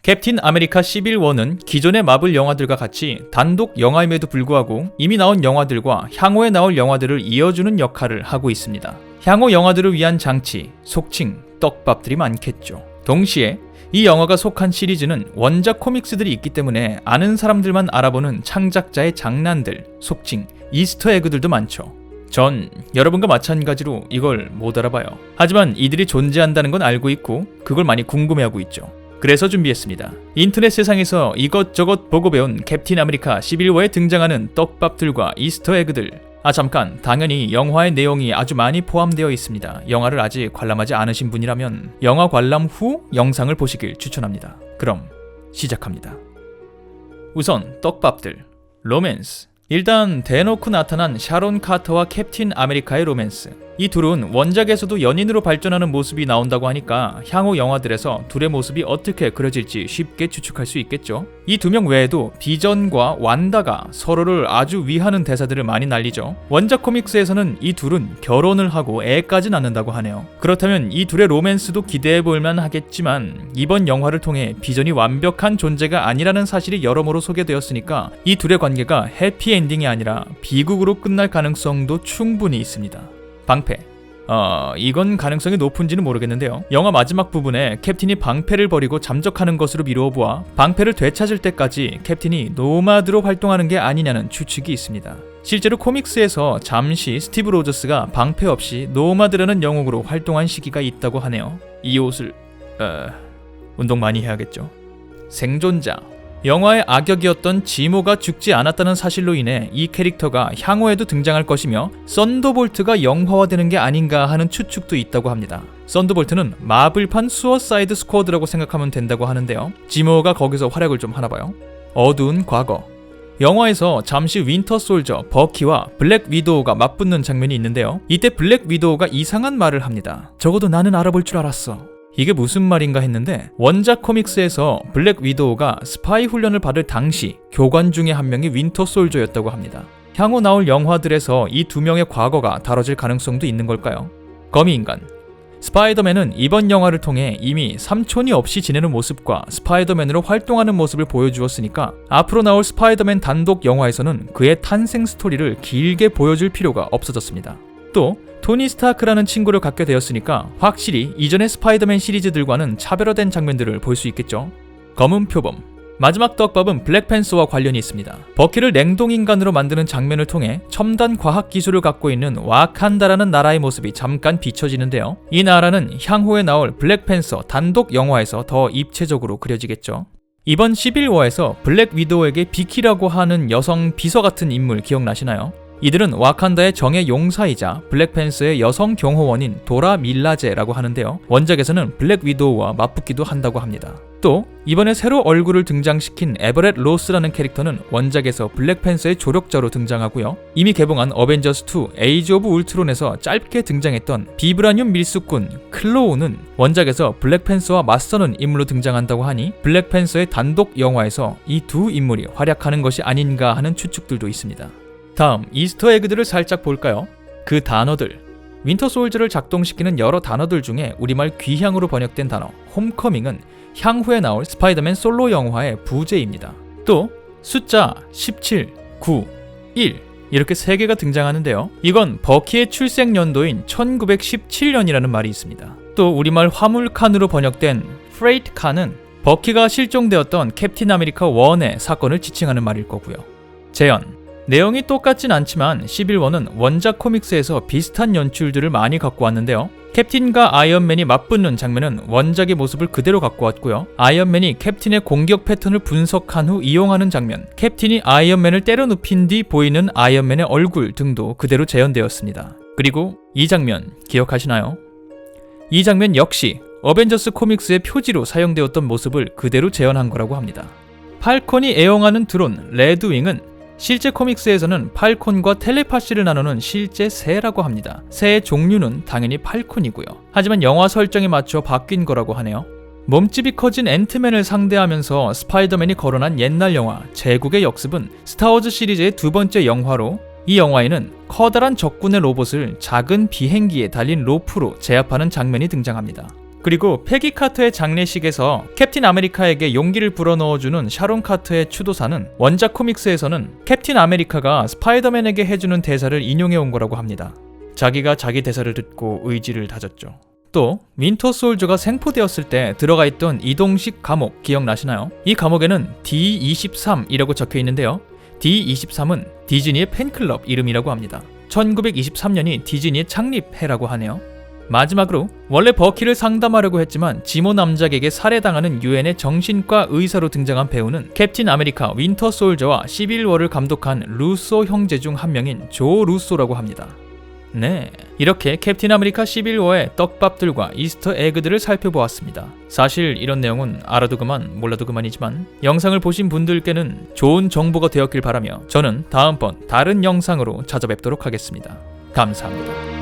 캡틴 아메리카 시빌 워는 기존의 마블 영화들과 같이 단독 영화임에도 불구하고 이미 나온 영화들과 향후에 나올 영화들을 이어주는 역할을 하고 있습니다. 향후 영화들을 위한 장치, 속칭 떡밥들이 많겠죠. 동시에 이 영화가 속한 시리즈는 원작 코믹스들이 있기 때문에 아는 사람들만 알아보는 창작자의 장난들, 속칭 이스터 에그들도 많죠. 전 여러분과 마찬가지로 이걸 못 알아봐요. 하지만 이들이 존재한다는 건 알고 있고 그걸 많이 궁금해하고 있죠. 그래서 준비했습니다. 인터넷 세상에서 이것저것 보고 배운 캡틴 아메리카 시빌워에 등장하는 떡밥들과 이스터 에그들. 잠깐, 당연히 영화의 내용이 아주 많이 포함되어 있습니다. 영화를 아직 관람하지 않으신 분이라면 영화 관람 후 영상을 보시길 추천합니다. 그럼 시작합니다. 우선 떡밥들, 로맨스. 일단 대놓고 나타난 샤론 카터와 캡틴 아메리카의 로맨스. 이 둘은 원작에서도 연인으로 발전하는 모습이 나온다고 하니까 향후 영화들에서 둘의 모습이 어떻게 그려질지 쉽게 추측할 수 있겠죠. 이 두 명 외에도 비전과 완다가 서로를 아주 위하는 대사들을 많이 날리죠. 원작 코믹스에서는 이 둘은 결혼을 하고 애까지 낳는다고 하네요. 그렇다면 이 둘의 로맨스도 기대해볼만 하겠지만 이번 영화를 통해 비전이 완벽한 존재가 아니라는 사실이 여러모로 소개되었으니까 이 둘의 관계가 해피엔딩이 아니라 비극으로 끝날 가능성도 충분히 있습니다. 방패. 이건 가능성이 높은지는 모르겠는데요. 영화 마지막 부분에 캡틴이 방패를 버리고 잠적하는 것으로 미루어 보아 방패를 되찾을 때까지 캡틴이 노마드로 활동하는 게 아니냐는 추측이 있습니다. 실제로 코믹스에서 잠시 스티브 로저스가 방패 없이 노마드라는 영웅으로 활동한 시기가 있다고 하네요. 이 옷을... 운동 많이 해야겠죠. 생존자. 영화의 악역이었던 지모가 죽지 않았다는 사실로 인해 이 캐릭터가 향후에도 등장할 것이며 썬더볼트가 영화화되는 게 아닌가 하는 추측도 있다고 합니다. 썬더볼트는 마블판 수어사이드 스쿼드라고 생각하면 된다고 하는데요. 지모가 거기서 활약을 좀 하나봐요. 어두운 과거. 영화에서 잠시 윈터 솔저, 버키와 블랙 위도우가 맞붙는 장면이 있는데요. 이때 블랙 위도우가 이상한 말을 합니다. 적어도 나는 알아볼 줄 알았어. 이게 무슨 말인가 했는데 원작 코믹스에서 블랙 위도우가 스파이 훈련을 받을 당시 교관 중에 한 명이 윈터 솔저였다고 합니다. 향후 나올 영화들에서 이 두 명의 과거가 다뤄질 가능성도 있는 걸까요? 거미인간. 스파이더맨은 이번 영화를 통해 이미 삼촌이 없이 지내는 모습과 스파이더맨으로 활동하는 모습을 보여주었으니까 앞으로 나올 스파이더맨 단독 영화에서는 그의 탄생 스토리를 길게 보여줄 필요가 없어졌습니다. 또 토니 스타크라는 친구를 갖게 되었으니까 확실히 이전의 스파이더맨 시리즈들과는 차별화된 장면들을 볼 수 있겠죠. 검은 표범. 마지막 떡밥은 블랙팬서와 관련이 있습니다. 버키를 냉동인간으로 만드는 장면을 통해 첨단 과학기술을 갖고 있는 와칸다라는 나라의 모습이 잠깐 비춰지는데요. 이 나라는 향후에 나올 블랙팬서 단독 영화에서 더 입체적으로 그려지겠죠. 이번 시빌워에서 블랙 위도우에게 비키라고 하는 여성 비서 같은 인물 기억나시나요? 이들은 와칸다의 정예 용사이자 블랙팬서의 여성 경호원인 도라 밀라제라고 하는데요. 원작에서는 블랙 위도우와 맞붙기도 한다고 합니다. 또 이번에 새로 얼굴을 등장시킨 에버렛 로스라는 캐릭터는 원작에서 블랙팬서의 조력자로 등장하고요. 이미 개봉한 어벤져스2 에이지 오브 울트론에서 짧게 등장했던 비브라늄 밀수꾼 클로우는 원작에서 블랙팬서와 맞서는 인물로 등장한다고 하니 블랙팬서의 단독 영화에서 이 두 인물이 활약하는 것이 아닌가 하는 추측들도 있습니다. 다음 이스터 에그들을 살짝 볼까요? 그 단어들. 윈터 솔저를 작동시키는 여러 단어들 중에 우리말 귀향으로 번역된 단어 홈커밍은 향후에 나올 스파이더맨 솔로 영화의 부제입니다. 또 숫자 17, 9, 1 이렇게 3개가 등장하는데요. 이건 버키의 출생 연도인 1917년이라는 말이 있습니다. 또 우리말 화물칸으로 번역된 프레이트 칸은 버키가 실종되었던 캡틴 아메리카 1의 사건을 지칭하는 말일 거고요. 재현. 내용이 똑같진 않지만 시빌워는 원작 코믹스에서 비슷한 연출들을 많이 갖고 왔는데요. 캡틴과 아이언맨이 맞붙는 장면은 원작의 모습을 그대로 갖고 왔고요. 아이언맨이 캡틴의 공격 패턴을 분석한 후 이용하는 장면, 캡틴이 아이언맨을 때려 눕힌 뒤 보이는 아이언맨의 얼굴 등도 그대로 재현되었습니다. 그리고 이 장면 기억하시나요? 이 장면 역시 어벤져스 코믹스의 표지로 사용되었던 모습을 그대로 재현한 거라고 합니다. 팔콘이 애용하는 드론 레드윙은 실제 코믹스에서는 팔콘과 텔레파시를 나누는 실제 새라고 합니다. 새의 종류는 당연히 팔콘이고요. 하지만 영화 설정에 맞춰 바뀐 거라고 하네요. 몸집이 커진 앤트맨을 상대하면서 스파이더맨이 거론한 옛날 영화 제국의 역습은 스타워즈 시리즈의 두 번째 영화로 이 영화에는 커다란 적군의 로봇을 작은 비행기에 달린 로프로 제압하는 장면이 등장합니다. 그리고 패기 카터의 장례식에서 캡틴 아메리카에게 용기를 불어넣어주는 샤론 카터의 추도사는 원작 코믹스에서는 캡틴 아메리카가 스파이더맨에게 해주는 대사를 인용해온 거라고 합니다. 자기가 자기 대사를 듣고 의지를 다졌죠. 또 윈터 솔저가 생포되었을 때 들어가 있던 이동식 감옥 기억나시나요? 이 감옥에는 D23이라고 적혀 있는데요. D23은 디즈니의 팬클럽 이름이라고 합니다. 1923년이 디즈니의 창립해라고 하네요. 마지막으로 원래 버키를 상담하려고 했지만 지모 남작에게 살해당하는 유엔의 정신과 의사로 등장한 배우는 캡틴 아메리카 윈터 솔저와 시빌워를 감독한 루소 형제 중 한 명인 조 루소라고 합니다. 네, 이렇게 캡틴 아메리카 시빌워의 떡밥들과 이스터 에그들을 살펴보았습니다. 사실 이런 내용은 알아도 그만 몰라도 그만이지만 영상을 보신 분들께는 좋은 정보가 되었길 바라며 저는 다음번 다른 영상으로 찾아뵙도록 하겠습니다. 감사합니다.